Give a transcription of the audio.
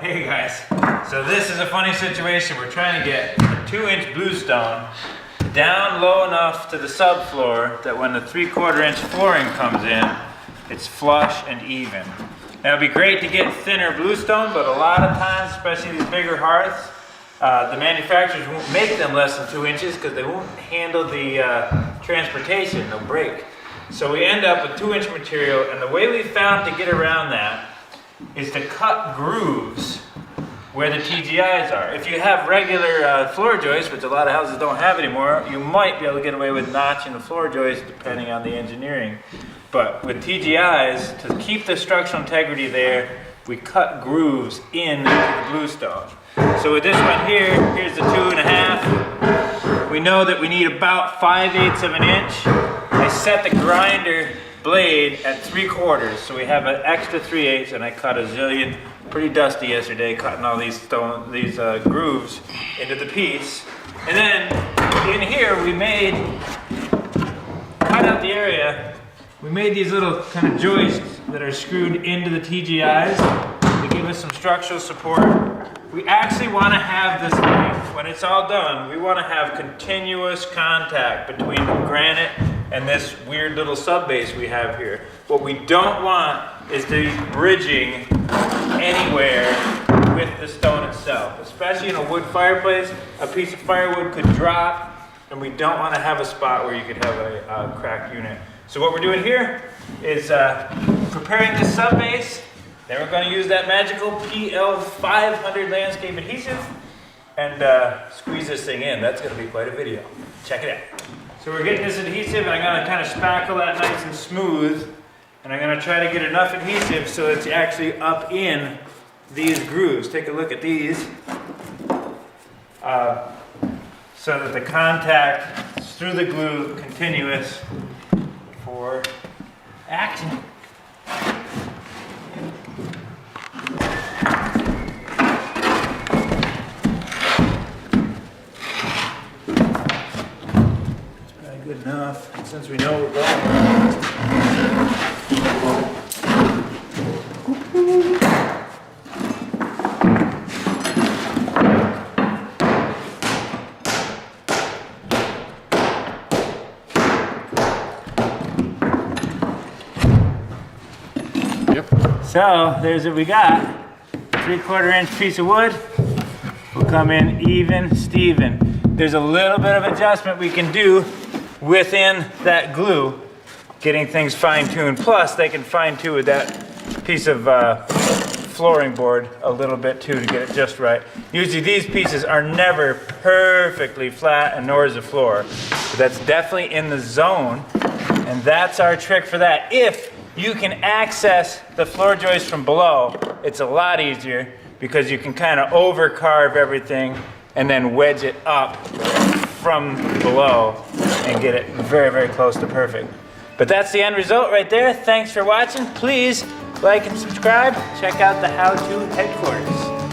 Hey guys, so this is a funny situation. We're trying to get a 2-inch bluestone down low enough to the subfloor that when the 3/4 inch flooring comes in, it's flush and even. Now it'd be great to get thinner bluestone, but a lot of times, especially these bigger hearths, the manufacturers won't make them less than 2 inches because they won't handle the transportation, they'll break. So we end up with 2-inch material, and the way we found to get around that is to cut grooves where the TGIs are. If you have regular floor joists, which a lot of houses don't have anymore, you might be able to get away with notching the floor joist depending on the engineering. But with TGIs, to keep the structural integrity there, we cut grooves into the bluestone. So with this one here, here's the 2.5. We know that we need about 5/8 of an inch. I set the grinder blade at 3/4, so we have an extra 3/8, and I cut a zillion. Pretty dusty yesterday, cutting all these grooves into the piece. And then in here we cut out the area. We made these little kind of joists that are screwed into the TGIs to give us some structural support. We actually want to have this thing, when it's all done, we want to have continuous contact between the granite and this weird little sub base we have here. What we don't want is the bridging anywhere with the stone itself. Especially in a wood fireplace, a piece of firewood could drop, and we don't want to have a spot where you could have a cracked unit. So what we're doing here is preparing this sub base. Then we're going to use that magical PL500 landscape adhesive and squeeze this thing in. That's going to be quite a video. Check it out. So we're getting this adhesive, and I'm going to kind of spackle that nice and smooth, and I'm going to try to get enough adhesive so it's actually up in these grooves. Take a look at these, so that the contact is through the glue, continuous for action. Good enough, since we know we're going. Yep. So there's what we got. 3/4 inch piece of wood will come in even, Steven. There's a little bit of adjustment we can do within that glue, getting things fine-tuned. Plus, they can fine-tune with that piece of flooring board a little bit too to get it just right. Usually these pieces are never perfectly flat, and nor is the floor. But that's definitely in the zone, and that's our trick for that. If you can access the floor joist from below, it's a lot easier because you can kind of over-carve everything and then wedge it up from below and get it very, very close to perfect. But that's the end result right there. Thanks for watching. Please like and subscribe. Check out the How To headquarters.